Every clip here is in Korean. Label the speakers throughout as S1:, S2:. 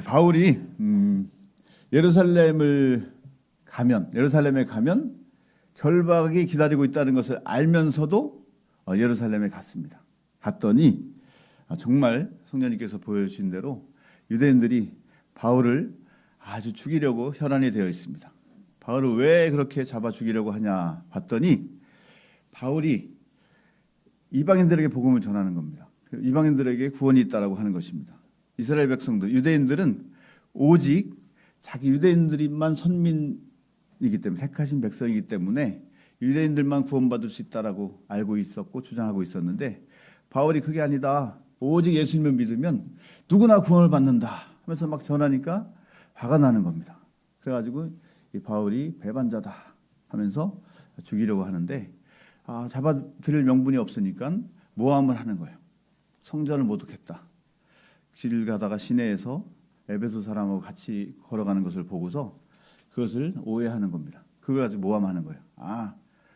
S1: 바울이 예루살렘에 가면 결박이 기다리고 있다는 것을 알면서도 예루살렘에 갔습니다. 갔더니 정말 성령님께서 보여주신 대로 유대인들이 바울을 아주 죽이려고 혈안이 되어 있습니다. 바울을 왜 그렇게 잡아 죽이려고 하냐 봤더니 바울이 이방인들에게 복음을 전하는 겁니다. 이방인들에게 구원이 있다라고 하는 것입니다. 이스라엘 백성들, 유대인들은 오직 자기 유대인들만 선민이기 때문에, 택하신 백성이기 때문에 유대인들만 구원받을 수 있다라고 알고 있었고 주장하고 있었는데, 바울이 그게 아니다, 오직 예수님을 믿으면 누구나 구원을 받는다 하면서 막 전하니까 화가 나는 겁니다. 그래가지고 이 바울이 배반자다 하면서 죽이려고 하는데, 잡아들일 명분이 없으니까 모함을 하는 거예요. 성전을 모독했다. 길 가다가 시내에서 에베소 사람하고 같이 걸어가는 것을 보고서 그것을 오해하는 겁니다. 그걸 가지고 모함하는 거예요.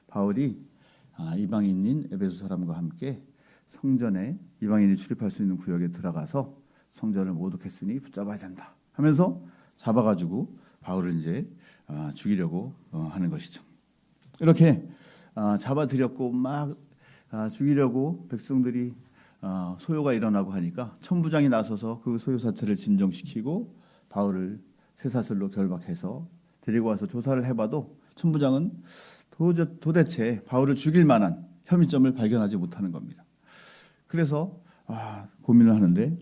S1: 바울이 이방인인 에베소 사람과 함께 성전에, 이방인이 출입할 수 있는 구역에 들어가서 성전을 모독했으니 붙잡아야 된다 하면서 잡아가지고 바울을 이제 죽이려고 하는 것이죠. 이렇게 잡아들였고 막 죽이려고 백성들이 소요가 일어나고 하니까 천부장이 나서서 그 소요 사태를 진정시키고 바울을 쇠사슬로 결박해서 데리고 와서 조사를 해봐도 천부장은 도대체 바울을 죽일 만한 혐의점을 발견하지 못하는 겁니다. 그래서 고민을 하는데,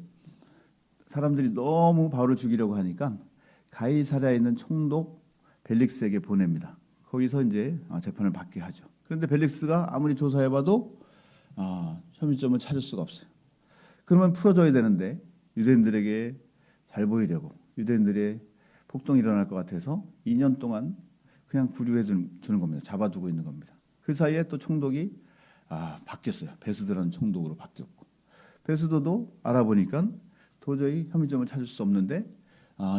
S1: 사람들이 너무 바울을 죽이려고 하니까 가이사랴에 있는 총독 벨릭스에게 보냅니다. 거기서 이제 재판을 받게 하죠. 그런데 벨릭스가 아무리 조사해봐도 혐의점을 찾을 수가 없어요. 그러면 풀어줘야 되는데 유대인들에게 잘 보이려고, 유대인들의 폭동이 일어날 것 같아서 2년 동안 그냥 구류해 두는 겁니다. 잡아두고 있는 겁니다. 그 사이에 또 총독이 바뀌었어요. 베스도라는 총독으로 바뀌었고, 베스도도 알아보니까 도저히 혐의점을 찾을 수 없는데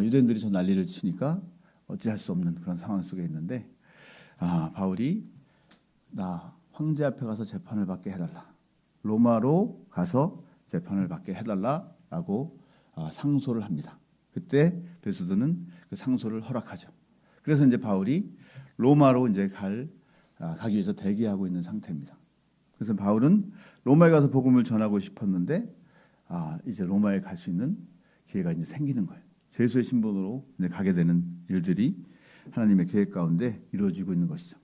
S1: 유대인들이 저 난리를 치니까 어찌할 수 없는 그런 상황 속에 있는데, 바울이 나 황제 앞에 가서 재판을 받게 해달라, 로마로 가서 재판을 받게 해달라라고 상소를 합니다. 그때 베스도는 그 상소를 허락하죠. 그래서 이제 바울이 로마로 이제 가기 위해서 대기하고 있는 상태입니다. 그래서 바울은 로마에 가서 복음을 전하고 싶었는데 이제 로마에 갈 수 있는 기회가 이제 생기는 거예요. 제수의 신분으로 이제 가게 되는 일들이 하나님의 계획 가운데 이루어지고 있는 것이죠.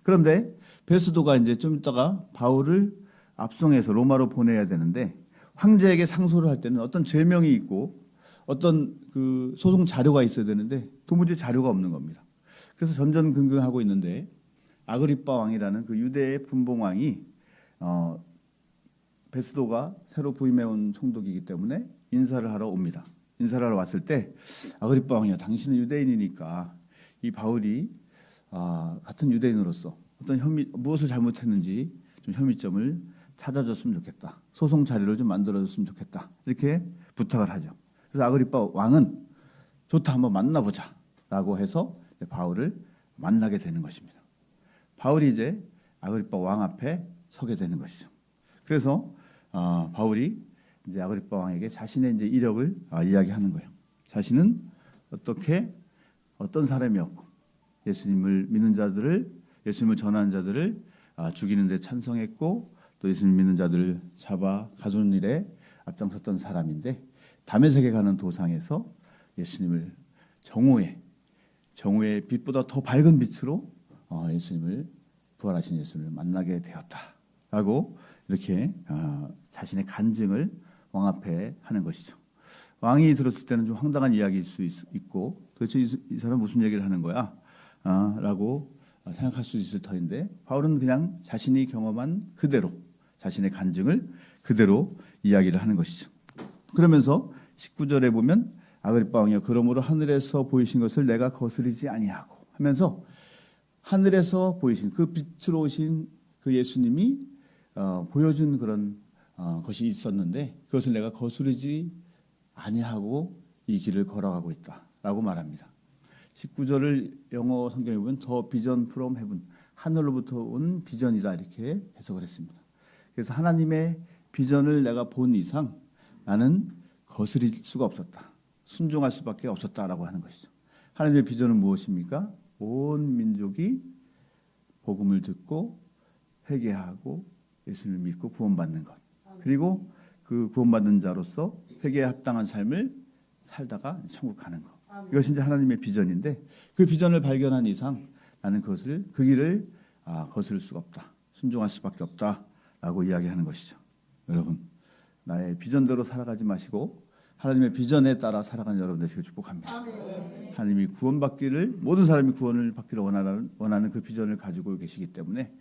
S1: 그런데 베스도가 이제 좀 있다가 바울을 압송해서 로마로 보내야 되는데, 황제에게 상소를 할 때는 어떤 죄명이 있고 어떤 그 소송 자료가 있어야 되는데 도무지 자료가 없는 겁니다. 그래서 전전긍긍하고 있는데 아그리빠 왕이라는 그 유대의 분봉왕이 베스도가 새로 부임해온 총독이기 때문에 인사를 하러 옵니다. 인사를 하러 왔을 때 아그리빠 왕이야, 당신은 유대인이니까 이 바울이 같은 유대인으로서 어떤 무엇을 잘못했는지 좀 혐의점을 찾아줬으면 좋겠다, 소송 자료를 좀 만들어줬으면 좋겠다, 이렇게 부탁을 하죠. 그래서 아그리빠 왕은 좋다, 한번 만나보자 라고 해서 바울을 만나게 되는 것입니다. 바울이 이제 아그리빠 왕 앞에 서게 되는 것이죠. 그래서 바울이 이제 아그리빠 왕에게 자신의 이제 이력을 이야기하는 거예요. 자신은 어떤 사람이었고 예수님을 믿는 자들을, 예수님을 전하는 자들을 죽이는 데 찬성했고 또 예수님 믿는 자들을 잡아 가두는 일에 앞장섰던 사람인데, 다메섹에 가는 도상에서 예수님을 정오의 빛보다 더 밝은 빛으로 부활하신 예수님을 만나게 되었다라고 이렇게 자신의 간증을 왕 앞에 하는 것이죠. 왕이 들었을 때는 좀 황당한 이야기일 수 있고, 도대체 이 사람 무슨 얘기를 하는 거야? 라고 생각할 수 있을 터인데, 바울은 그냥 자신이 경험한 그대로, 자신의 간증을 그대로 이야기를 하는 것이죠. 그러면서 19절에 보면 아그리빠 왕이여, 그러므로 하늘에서 보이신 것을 내가 거스르지 아니하고 하면서, 하늘에서 보이신 그 빛으로 오신 그 예수님이 보여준 그런 것이 있었는데 그것을 내가 거스르지 아니하고 이 길을 걸어가고 있다라고 말합니다. 19절을 영어 성경에 보면 The vision from heaven, 하늘로부터 온 비전이다, 이렇게 해석을 했습니다. 그래서 하나님의 비전을 내가 본 이상 나는 거스릴 수가 없었다, 순종할 수밖에 없었다라고 하는 것이죠. 하나님의 비전은 무엇입니까? 온 민족이 복음을 듣고 회개하고 예수님을 믿고 구원받는 것. 그리고 그 구원받는 자로서 회개에 합당한 삶을 살다가 천국 가는 것. 이것이 이제 하나님의 비전인데 그 비전을 발견한 이상 나는 그 길을 거스를 수가 없다. 순종할 수밖에 없다라고 이야기하는 것이죠. 여러분, 나의 비전대로 살아가지 마시고 하나님의 비전에 따라 살아가는 여러분 되시길 축복합니다. 하나님이 구원받기를 모든 사람이 구원을 받기를 원하는 그 비전을 가지고 계시기 때문에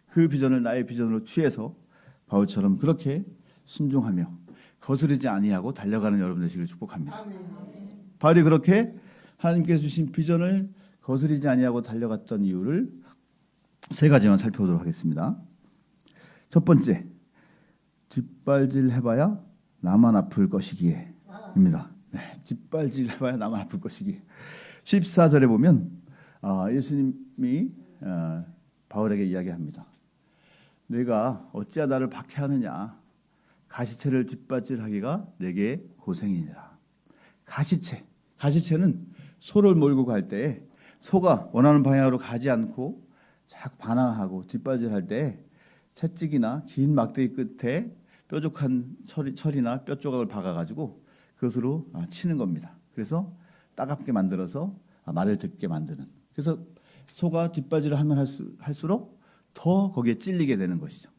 S1: 그 비전을 나의 비전으로 취해서 바울처럼 그렇게 순종하며 거스르지 아니하고 달려가는 여러분 되시길 축복합니다. 바울이 그렇게 하나님께서 주신 비전을 거스르지 아니하고 달려갔던 이유를 세 가지만 살펴보도록 하겠습니다. 첫 번째, 뒷발질 해봐야 나만 아플 것이기에 입니다. 네, 뒷발질 해봐야 나만 아플 것이기에. 14절에 보면 예수님이 바울에게 이야기합니다. 내가 어찌하여 나를 박해하느냐. 가시체를 뒷발질하기가 내게 고생이니라. 가시체는 소를 몰고 갈 때에 소가 원하는 방향으로 가지 않고 자꾸 반항하고 뒷발질할 때 채찍이나 긴 막대기 끝에 뾰족한 철이나 뼈 조각을 박아가지고 그것으로 치는 겁니다. 그래서 따갑게 만들어서 말을 듣게 만드는. 그래서 소가 뒷발질을 하면 할수록 더 거기에 찔리게 되는 것이죠.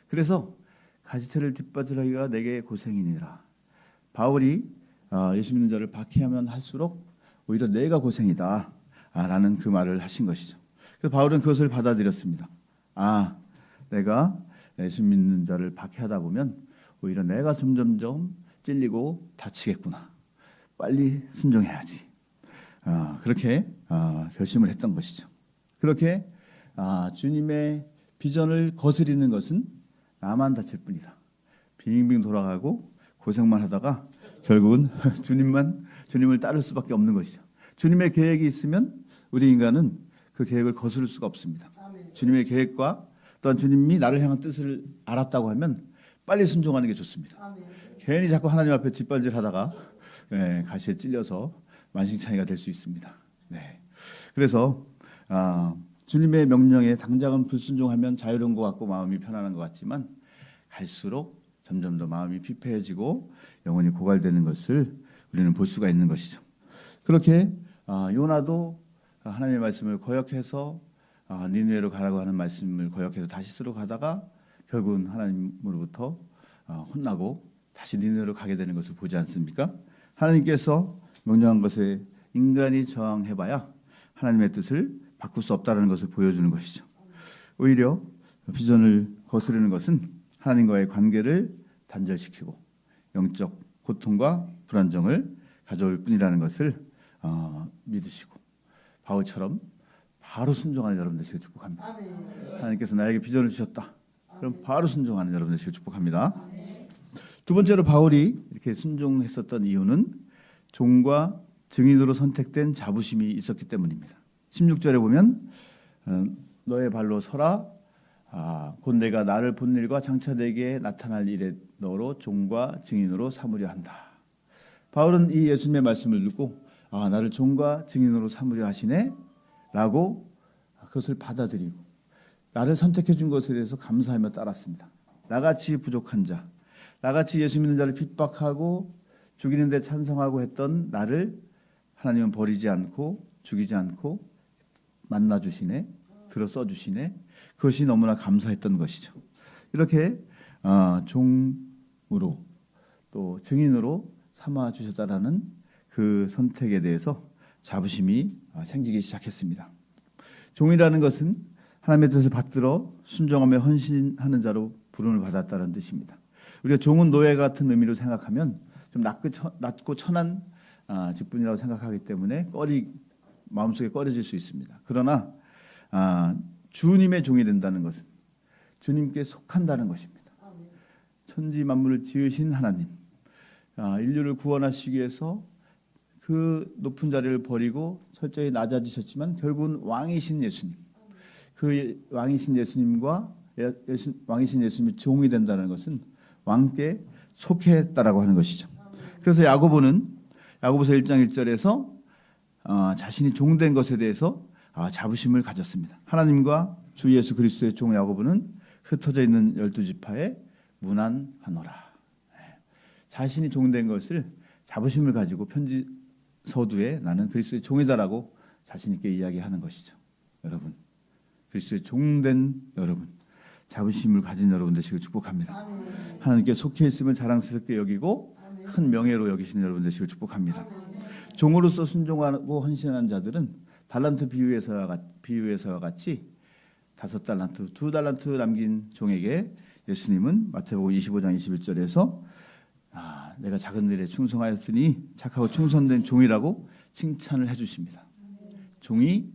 S1: 그래서 가시체를 뒷발질하기가 내게 고생이니라. 바울이 예수 믿는 자를 박해하면 할수록 오히려 내가 고생이다 라는 그 말을 하신 것이죠. 그래서 바울은 그것을 받아들였습니다. 내가 예수 믿는 자를 박해하다 보면 오히려 내가 점점점 찔리고 다치겠구나. 빨리 순종해야지. 그렇게 결심을 했던 것이죠. 그렇게 주님의 비전을 거스리는 것은 나만 다칠 뿐이다. 빙빙 돌아가고 고생만 하다가 결국은 주님을 따를 수밖에 없는 것이죠. 주님의 계획이 있으면 우리 인간은 그 계획을 거스를 수가 없습니다. 주님의 계획과 또한 주님이 나를 향한 뜻을 알았다고 하면 빨리 순종하는 게 좋습니다. 괜히 자꾸 하나님 앞에 뒷발질하다가 가시에 찔려서 만신창이가 될 수 있습니다. 그래서 주님의 명령에 당장은 불순종하면 자유로운 것 같고 마음이 편안한 것 같지만 갈수록 점점 더 마음이 피폐해지고 영혼이 고갈되는 것을 우리는 볼 수가 있는 것이죠. 그렇게 요나도 하나님의 말씀을 거역해서 니느웨로 가라고 하는 말씀을 거역해서 다시스로 가다가 결국은 하나님으로부터 혼나고 다시 니느웨로 가게 되는 것을 보지 않습니까? 하나님께서 명령한 것에 인간이 저항해봐야 하나님의 뜻을 바꿀 수 없다는 것을 보여주는 것이죠. 오히려 비전을 거스르는 것은 하나님과의 관계를 단절시키고 영적 고통과 불안정을 가져올 뿐이라는 것을 믿으시고 바울처럼 바로 순종하는 여러분 되시길 축복합니다. 하나님께서 나에게 비전을 주셨다. 그럼 바로 순종하는 여러분 되시길 축복합니다. 두 번째로 바울이 이렇게 순종했었던 이유는 종과 증인으로 선택된 자부심이 있었기 때문입니다. 16절에 보면 너의 발로 서라. 곧 내가 나를 본 일과 장차 내게 나타날 일에 너로 종과 증인으로 삼으려 한다. 바울은 이 예수님의 말씀을 듣고 나를 종과 증인으로 삼으려 하시네 라고 그것을 받아들이고 나를 선택해 준 것에 대해서 감사하며 따랐습니다. 나같이 부족한 자, 나같이 예수 믿는 자를 핍박하고 죽이는 데 찬성하고 했던 나를 하나님은 버리지 않고 죽이지 않고 만나주시네, 들어 써주시네. 그것이 너무나 감사했던 것이죠. 이렇게 종으로 또 증인으로 삼아주셨다라는 그 선택에 대해서 자부심이 생기기 시작했습니다. 종이라는 것은 하나님의 뜻을 받들어 순종하며 헌신하는 자로 부름을 받았다는 뜻입니다. 우리가 종은 노예 같은 의미로 생각하면 좀 낮고 천한 직분이라고 생각하기 때문에 마음속에 꺼려질 수 있습니다. 그러나 주님의 종이 된다는 것은 주님께 속한다는 것입니다. 천지 만물을 지으신 하나님, 인류를 구원하시기 위해서 그 높은 자리를 버리고 철저히 낮아지셨지만 결국은 왕이신 예수님, 그 왕이신 예수님과 왕이신 예수님이 종이 된다는 것은 왕께 속했다라고 하는 것이죠. 그래서 야고보는 야고보서 1장 1절에서 자신이 종된 것에 대해서 자부심을 가졌습니다. 하나님과 주 예수 그리스도의 종 야고보는 흩어져 있는 12지파에 문안하노라. 자신이 종된 것을 자부심을 가지고 편지 서두에 나는 그리스도의 종이다라고 자신 있게 이야기하는 것이죠. 여러분, 그리스도의 종된 여러분, 자부심을 가진 여러분 되시길 축복합니다. 아멘. 하나님께 속해 있음을 자랑스럽게 여기고 아멘. 큰 명예로 여기시는 여러분 되시길 축복합니다. 아멘. 종으로서 순종하고 헌신한 자들은 달란트 비유에서와 같이 5달란트, 2달란트 남긴 종에게 예수님은 마태복음 25장 21절에서 내가 작은 일에 충성하였으니 착하고 충성된 종이라고 칭찬을 해주십니다. 종이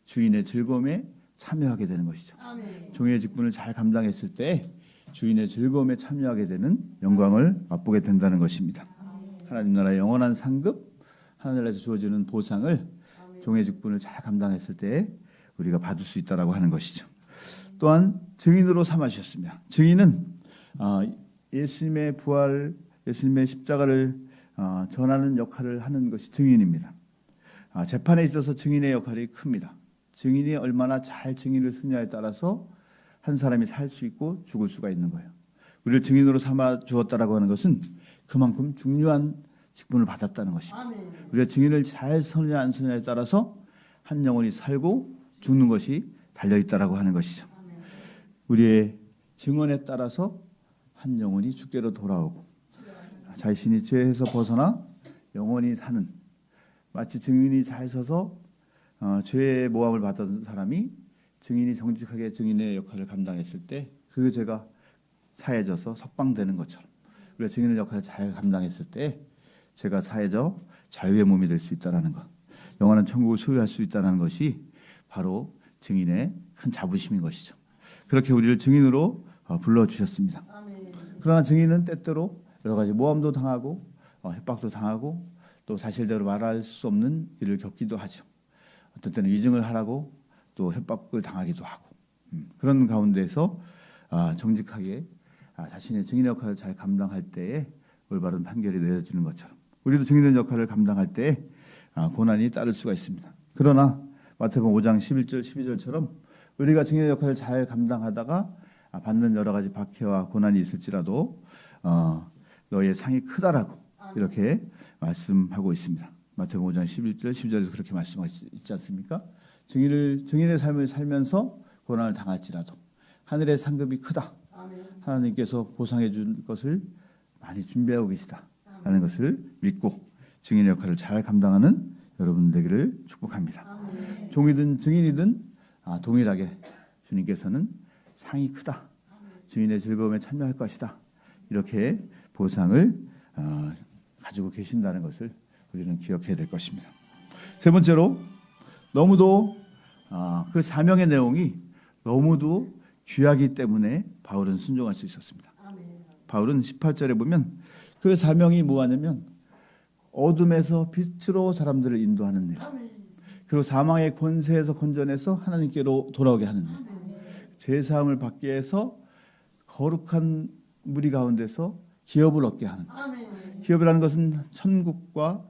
S1: 주인의 즐거움에 참여하게 되는 것이죠. 아멘. 종의 직분을 잘 감당했을 때 주인의 즐거움에 참여하게 되는 영광을 맛보게 된다는 것입니다. 아멘. 하나님 나라의 영원한 상급, 하늘에서 주어지는 보상을 아멘. 종의 직분을 잘 감당했을 때 우리가 받을 수 있다라고 하는 것이죠. 또한 증인으로 삼아주셨습니다. 증인은 예수님의 부활, 예수님의 십자가를 전하는 역할을 하는 것이 증인입니다. 재판에 있어서 증인의 역할이 큽니다. 증인이 얼마나 잘 증인을 쓰냐에 따라서 한 사람이 살 수 있고 죽을 수가 있는 거예요. 우리를 증인으로 삼아 주었다라고 하는 것은 그만큼 중요한 직분을 받았다는 것입니다. 우리가 증인을 잘 서냐 안 서냐에 따라서 한 영혼이 살고 죽는 것이 달려있다라고 하는 것이죠. 우리의 증언에 따라서 한 영혼이 주께로 돌아오고 자신이 죄에서 벗어나 영원히 사는, 마치 증인이 잘 서서 죄의 모함을 받은 사람이 증인이 정직하게 증인의 역할을 감당했을 때 그 죄가 사해져서 석방되는 것처럼 우리가 증인의 역할을 잘 감당했을 때 죄가 사해져 자유의 몸이 될 수 있다는 것, 영원한 천국을 소유할 수 있다는 것이 바로 증인의 큰 자부심인 것이죠. 그렇게 우리를 증인으로 불러주셨습니다. 그러나 증인은 때때로 여러 가지 모함도 당하고 협박도 당하고 또 사실대로 말할 수 없는 일을 겪기도 하죠. 어떤 때는 위증을 하라고 또 협박을 당하기도 하고 그런 가운데서 정직하게 자신의 증인의 역할을 잘 감당할 때에 올바른 판결이 내려지는 것처럼 우리도 증인의 역할을 감당할 때에 고난이 따를 수가 있습니다. 그러나 마태복음 5장 11절 12절처럼 우리가 증인의 역할을 잘 감당하다가 받는 여러 가지 박해와 고난이 있을지라도 너의 상이 크다라고 이렇게 말씀하고 있습니다. 마태복음 5장 11절 12절에서 그렇게 말씀하고 있지 않습니까? 증인의 삶을 살면서 고난을 당할지라도 하늘의 상급이 크다. 하나님께서 보상해 줄 것을 많이 준비하고 계시다라는 것을 믿고 증인의 역할을 잘 감당하는 여러분 되기를 축복합니다. 종이든 증인이든 동일하게 주님께서는 상이 크다. 주인의 즐거움에 참여할 것이다. 이렇게 보상을 가지고 계신다는 것을 우리는 기억해야 될 것입니다. 세 번째로 너무도 그 사명의 내용이 너무도 귀하기 때문에 바울은 순종할 수 있었습니다. 바울은 18절에 보면 그 사명이 뭐하냐면 어둠에서 빛으로 사람들을 인도하는 일, 그리고 사망의 권세에서 건져내서 하나님께로 돌아오게 하는 일, 죄사함을 받게 해서 거룩한 무리 가운데서 기업을 얻게 하는 일. 기업이라는 것은 천국과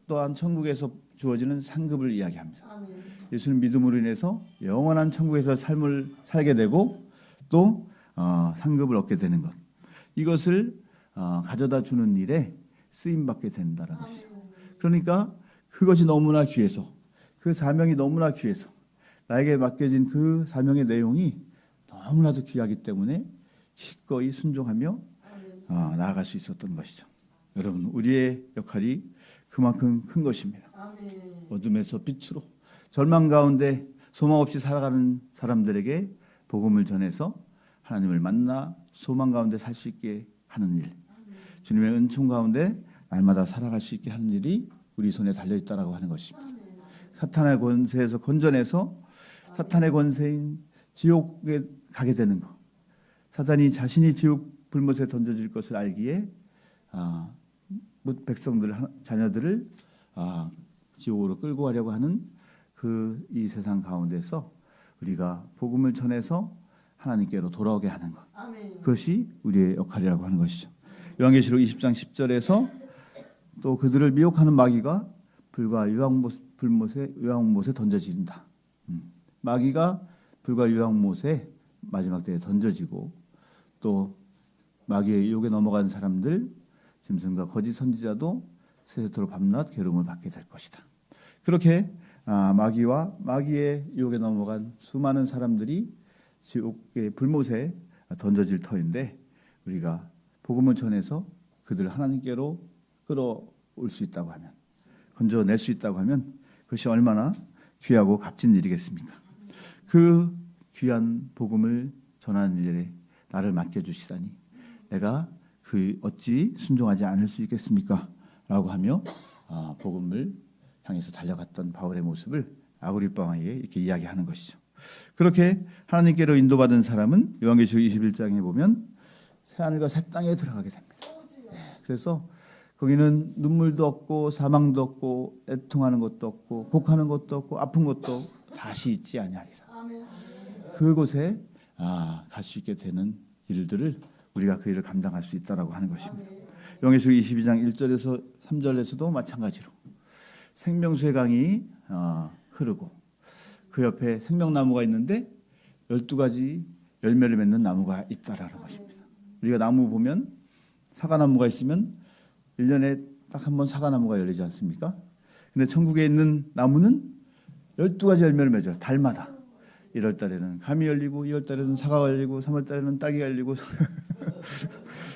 S1: 또한 천국에서 주어지는 상급을 이야기합니다. 예수님 믿음으로 인해서 영원한 천국에서 삶을 살게 되고 또 상급을 얻게 되는 것, 이것을 가져다 주는 일에 쓰임받게 된다는 것이죠. 그러니까 그것이 너무나 귀해서, 그 사명이 너무나 귀해서 나에게 맡겨진 그 사명의 내용이 너무나도 귀하기 때문에 기꺼이 순종하며 나아갈 수 있었던 것이죠. 여러분, 우리의 역할이 그만큼 큰 것입니다. 어둠에서 빛으로, 절망 가운데 소망 없이 살아가는 사람들에게 복음을 전해서 하나님을 만나 소망 가운데 살 수 있게 하는 일, 주님의 은총 가운데 날마다 살아갈 수 있게 하는 일이 우리 손에 달려있다라고 하는 것입니다. 사탄의 권세에서 건져내서 사탄의 권세인 지옥에 가게 되는 것, 사탄이 자신이 지옥 불못에 던져질 것을 알기에 백성들, 자녀들을 지옥으로 끌고 가려고 하는 이 세상 가운데서 우리가 복음을 전해서 하나님께로 돌아오게 하는 것, 그것이 우리의 역할이라고 하는 것이죠. 요한계시록 20장 10절에서 또 그들을 미혹하는 마귀가 불과 유황못에 던져진다. 마귀가 불과 유황못에 마지막 때에 던져지고 또 마귀의 유혹에 넘어간 사람들 짐승과 거짓 선지자도 세세토록 밤낮 괴로움을 받게 될 것이다. 그렇게 마귀와 마귀의 유혹에 넘어간 수많은 사람들이 지옥의 불못에 던져질 터인데 우리가 복음을 전해서 그들을 하나님께로 끌어올 수 있다고 하면 건져낼 수 있다고 하면 그것이 얼마나 귀하고 값진 일이겠습니까? 그 귀한 복음을 전하는 일에 나를 맡겨주시다니 내가 그 어찌 순종하지 않을 수 있겠습니까? 라고 하며 복음을 향해서 달려갔던 바울의 모습을 아그리빠에게 이렇게 이야기하는 것이죠. 그렇게 하나님께로 인도받은 사람은 요한계시록 21장에 보면 새하늘과 새 땅에 들어가게 됩니다. 그래서 거기는 눈물도 없고 사망도 없고 애통하는 것도 없고 곡하는 것도 없고 아픈 것도 다시 있지 아니하리라. 그곳에 갈 수 있게 되는 일들을 우리가 그 일을 감당할 수 있다라고 하는 것입니다. 요한계시록 22장 1절에서 3절에서도 마찬가지로 생명수의 강이 흐르고 그 옆에 생명나무가 있는데 12가지 열매를 맺는 나무가 있다라는 것입니다. 우리가 나무 보면 사과나무가 있으면 1년에 딱 한 번 사과나무가 열리지 않습니까? 근데 천국에 있는 나무는 12가지 열매를 맺어요. 달마다. 1월 달에는 감이 열리고 2월 달에는 사과가 열리고 3월 달에는 딸기가 열리고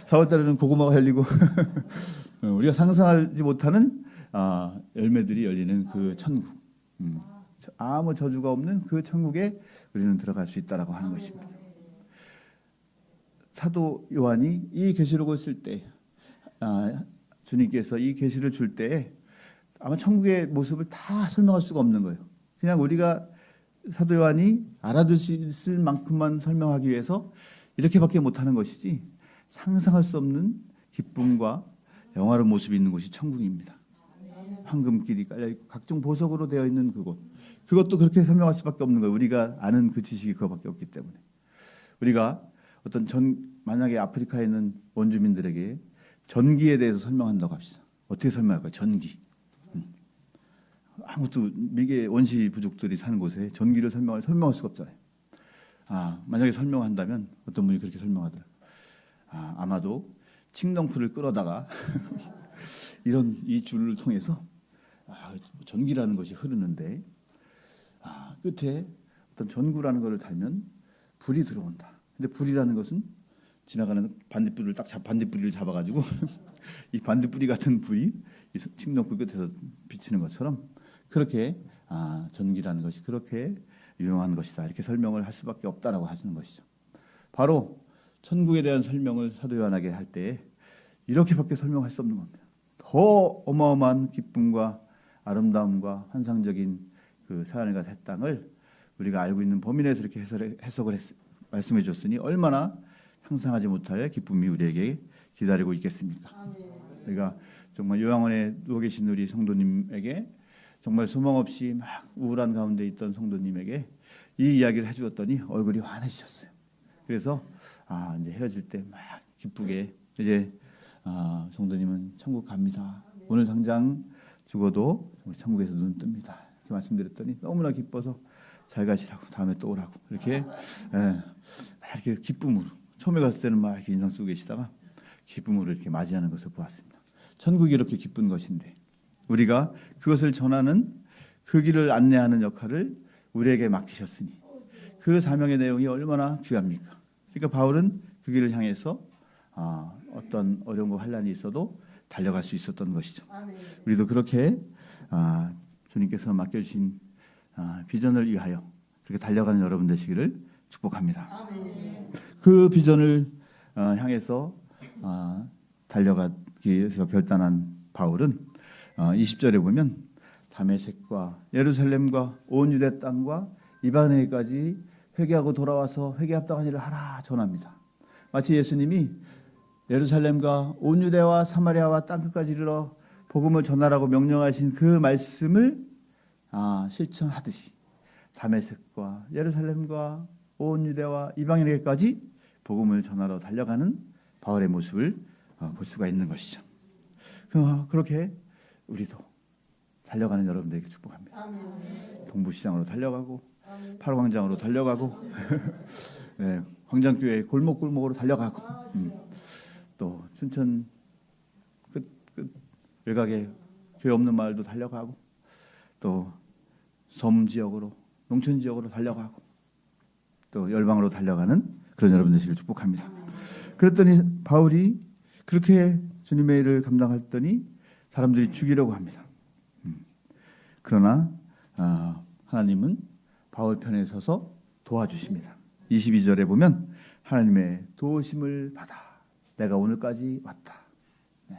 S1: 4월 달에는 고구마가 열리고 우리가 상상하지 못하는 열매들이 열리는 그 천국. 아무 저주가 없는 그 천국에 우리는 들어갈 수 있다라고 하는 것입니다. 사도 요한이 이 계시록을 쓸 때 주님께서 이 계시를 줄 때 아마 천국의 모습을 다 설명할 수가 없는 거예요. 그냥 우리가 사도 요한이 알아들 수 있을 만큼만 설명하기 위해서 이렇게밖에 못하는 것이지 상상할 수 없는 기쁨과 영화로운 모습이 있는 곳이 천국입니다. 황금길이 깔려있고 각종 보석으로 되어 있는 그곳. 그것도 그렇게 설명할 수밖에 없는 거예요. 우리가 아는 그 지식이 그거밖에 없기 때문에. 우리가 만약에 아프리카에 있는 원주민들에게 전기에 대해서 설명한다고 합시다. 어떻게 설명할까요? 전기. 아무것도 미개 원시 부족들이 사는 곳에 전기를 설명할 수가 없잖아요. 만약에 설명한다면 어떤 분이 그렇게 설명하더라고요. 아마도 칡덩쿨을 끌어다가 이 줄을 통해서 전기라는 것이 흐르는데 끝에 어떤 전구라는 것을 달면 불이 들어온다. 근데 불이라는 것은 지나가는 반딧불이를 잡아가지고 이 반딧불이 같은 불이 이 칡덩쿨 끝에서 비치는 것처럼 그렇게 전기라는 것이 그렇게 유명한 것이다. 이렇게 설명을 할 수밖에 없다라고 하시는 것이죠. 바로 천국에 대한 설명을 사도 요한에게 할 때 이렇게밖에 설명할 수 없는 겁니다. 더 어마어마한 기쁨과 아름다움과 환상적인 그 새하늘과 새 땅을 우리가 알고 있는 범위 내에서 이렇게 해석을 말씀해 줬으니 얼마나 상상하지 못할 기쁨이 우리에게 기다리고 있겠습니까? 우리가 정말 요양원에 누워 계신 우리 성도님에게 정말 소망 없이 막 우울한 가운데 있던 성도님에게 이 이야기를 해주었더니 얼굴이 환해지셨어요. 그래서 이제 헤어질 때 막 기쁘게 이제 성도님은 천국 갑니다. 오늘 당장 죽어도 우리 천국에서 눈 뜹니다. 이렇게 말씀드렸더니 너무나 기뻐서 잘 가시라고 다음에 또 오라고 이렇게 이렇게 기쁨으로 처음에 갔을 때는 막 이렇게 인상 쓰고 계시다가 기쁨으로 이렇게 맞이하는 것을 보았습니다. 천국이 이렇게 기쁜 것인데 우리가 그것을 전하는 그 길을 안내하는 역할을 우리에게 맡기셨으니 그 사명의 내용이 얼마나 귀합니까? 그러니까 바울은 그 길을 향해서 어떤 어려움과 환난이 있어도 달려갈 수 있었던 것이죠. 우리도 그렇게 주님께서 맡겨주신 비전을 위하여 그렇게 달려가는 여러분 되시기를 축복합니다. 그 비전을 향해서 달려가기 위해서 결단한 바울은 20절에 보면 다메섹과 예루살렘과 온 유대 땅과 이방에까지 회개하고 돌아와서 회개 합당한 일을 하라 전합니다. 마치 예수님이 예루살렘과 온 유대와 사마리아와 땅끝까지 이르러 복음을 전하라고 명령하신 그 말씀을 실천하듯이 다메섹과 예루살렘과 온 유대와 이방인에게까지 복음을 전하러 달려가는 바울의 모습을 볼 수가 있는 것이죠. 그렇게 우리도 달려가는 여러분들에게 축복합니다. 동부시장으로 달려가고 팔광장으로 달려가고 네, 광장교회 골목골목으로 달려가고 또 춘천 끝 외곽에 교회 없는 마을도 달려가고 또 섬 지역으로 농촌 지역으로 달려가고 또 열방으로 달려가는 그런 여러분 되시길 축복합니다. 그랬더니 바울이 그렇게 주님의 일을 감당했더니 사람들이 죽이려고 합니다. 그러나 하나님은 바울 편에 서서 도와주십니다. 22절에 보면 하나님의 도우심을 받아 내가 오늘까지 왔다. 네.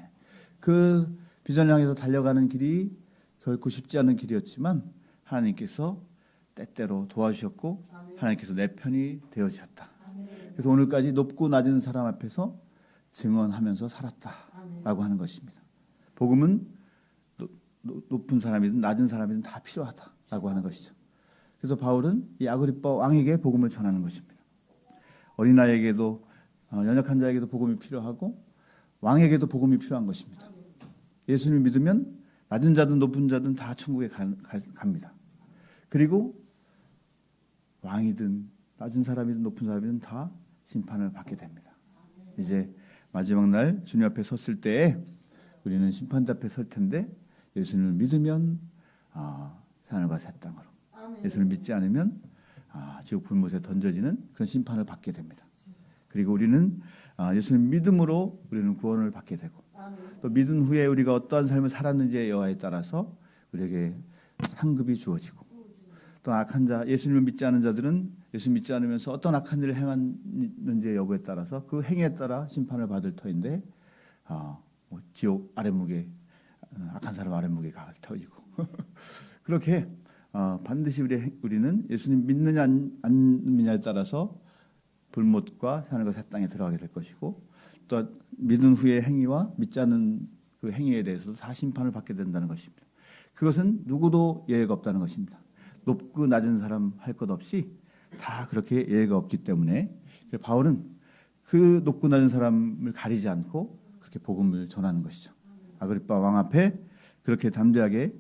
S1: 그 비전을 향해서 달려가는 길이 결코 쉽지 않은 길이었지만 하나님께서 때때로 도와주셨고 하나님께서 내 편이 되어주셨다. 그래서 오늘까지 높고 낮은 사람 앞에서 증언하면서 살았다라고 하는 것입니다. 복음은 높은 사람이든 낮은 사람이든 다 필요하다라고 하는 것이죠. 그래서 바울은 이 아그리빠 왕에게 복음을 전하는 것입니다. 어린아이에게도 연약한 자에게도 복음이 필요하고 왕에게도 복음이 필요한 것입니다. 예수님을 믿으면 낮은 자든 높은 자든 다 천국에 갑니다. 그리고 왕이든 낮은 사람이든 높은 사람이든 다 심판을 받게 됩니다. 이제 마지막 날 주님 앞에 섰을 때 우리는 심판대 앞에 설 텐데 예수님을 믿으면 하늘과 새 땅으로, 예수를 믿지 않으면 지옥 불못에 던져지는 그런 심판을 받게 됩니다. 그리고 우리는 예수님 믿음으로 우리는 구원을 받게 되고 또 믿은 후에 우리가 어떠한 삶을 살았는지의 여하에 따라서 우리에게 상급이 주어지고 또 악한 자, 예수님을 믿지 않은 자들은 예수 믿지 않으면서 어떤 악한 일을 행했는지의 여부에 따라서 그 행위에 따라 심판을 받을 터인데 지옥 아랫목에 악한 사람 아랫목에 갈 터이고 그렇게 반드시 우리는 예수님 믿느냐 안 믿느냐에 따라서 불못과 하늘과 새 땅에 들어가게 될 것이고 또 믿은 후의 행위와 믿지 않는 그 행위에 대해서도 다 심판을 받게 된다는 것입니다. 그것은 누구도 예외가 없다는 것입니다. 높고 낮은 사람 할 것 없이 다 그렇게 예외가 없기 때문에 바울은 그 높고 낮은 사람을 가리지 않고 그렇게 복음을 전하는 것이죠. 아그리빠 왕 앞에 그렇게 담대하게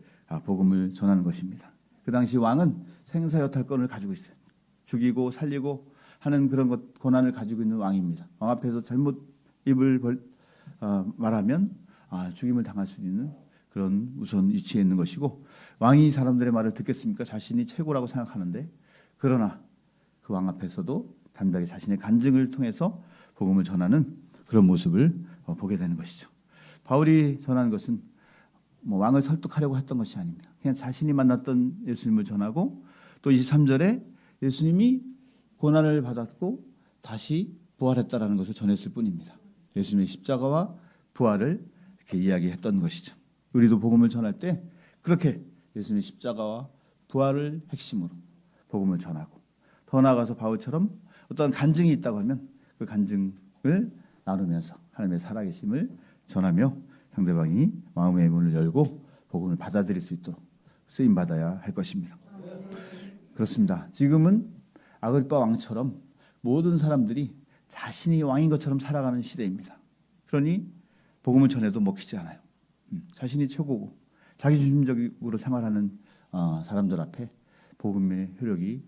S1: 복음을 전하는 것입니다. 그 당시 왕은 생사여탈권을 가지고 있어요. 죽이고 살리고 하는 그런 권한을 가지고 있는 왕입니다. 왕 앞에서 잘못 입을 말하면 죽임을 당할 수 있는 그런 우선 위치에 있는 것이고 왕이 사람들의 말을 듣겠습니까? 자신이 최고라고 생각하는데 그러나 그 왕 앞에서도 담대하게 자신의 간증을 통해서 복음을 전하는 그런 모습을 보게 되는 것이죠. 바울이 전하는 것은 왕을 설득하려고 했던 것이 아닙니다. 그냥 자신이 만났던 예수님을 전하고 또 23절에 예수님이 고난을 받았고 다시 부활했다라는 것을 전했을 뿐입니다. 예수님의 십자가와 부활을 이렇게 이야기했던 것이죠. 우리도 복음을 전할 때 그렇게 예수님의 십자가와 부활을 핵심으로 복음을 전하고 더 나아가서 바울처럼 어떤 간증이 있다고 하면 그 간증을 나누면서 하나님의 살아계심을 전하며 상대방이 마음의 문을 열고 복음을 받아들일 수 있도록 쓰임받아야 할 것입니다. 그렇습니다. 지금은 아그리빠 왕처럼 모든 사람들이 자신이 왕인 것처럼 살아가는 시대입니다. 그러니 복음을 전해도 먹히지 않아요. 자신이 최고고 자기중심적으로 생활하는 사람들 앞에 복음의 효력이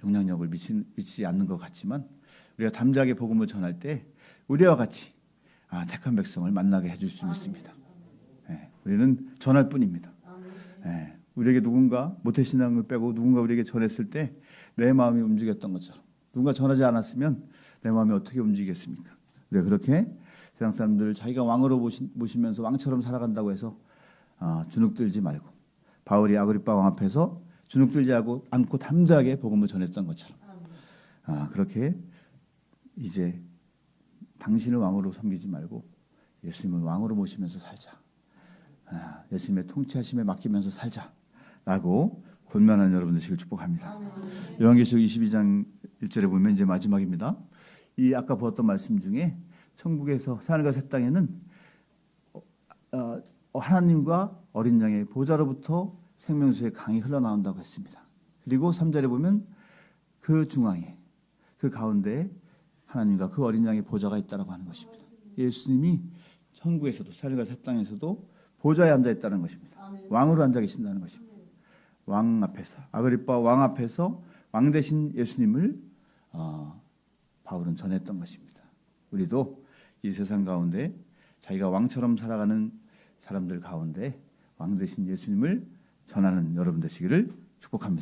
S1: 영향력을 미치지 않는 것 같지만 우리가 담대하게 복음을 전할 때 우리와 같이 택한 백성을 만나게 해줄 수 있습니다. 우리는 전할 뿐입니다. 우리에게 누군가 모태신앙을 빼고 누군가 우리에게 전했을 때 내 마음이 움직였던 것처럼 누군가 전하지 않았으면 내 마음이 어떻게 움직이겠습니까? 우리가 그렇게 세상 사람들을 자기가 왕으로 모시면서 왕처럼 살아간다고 해서 주눅들지 말고 바울이 아그리빠 왕 앞에서 주눅들지 않고 담대하게 복음을 전했던 것처럼 그렇게 이제 당신을 왕으로 섬기지 말고 예수님을 왕으로 모시면서 살자. 예수님의 통치하심에 맡기면서 살자라고 권면하는 여러분 되시길 축복합니다. 요한계시록 22장 1절에 보면 이제 마지막입니다. 이 아까 보았던 말씀 중에 천국에서 하늘과 새 땅에는 하나님과 어린 양의 보좌로부터 생명수의 강이 흘러나온다고 했습니다. 그리고 3절에 보면 그 중앙에 그 가운데에 하나님과 그 어린 양의 보좌가 있다라고 하는 것입니다. 예수님이 천국에서도 살과 새 땅에서도 보좌에 앉아 있다는 것입니다. 왕으로 앉아 계신다는 것입니다. 왕 앞에서 아그리빠 왕 앞에서 왕 대신 예수님을 바울은 전했던 것입니다. 우리도 이 세상 가운데 자기가 왕처럼 살아가는 사람들 가운데 왕 대신 예수님을 전하는 여러분 되시기를 축복합니다.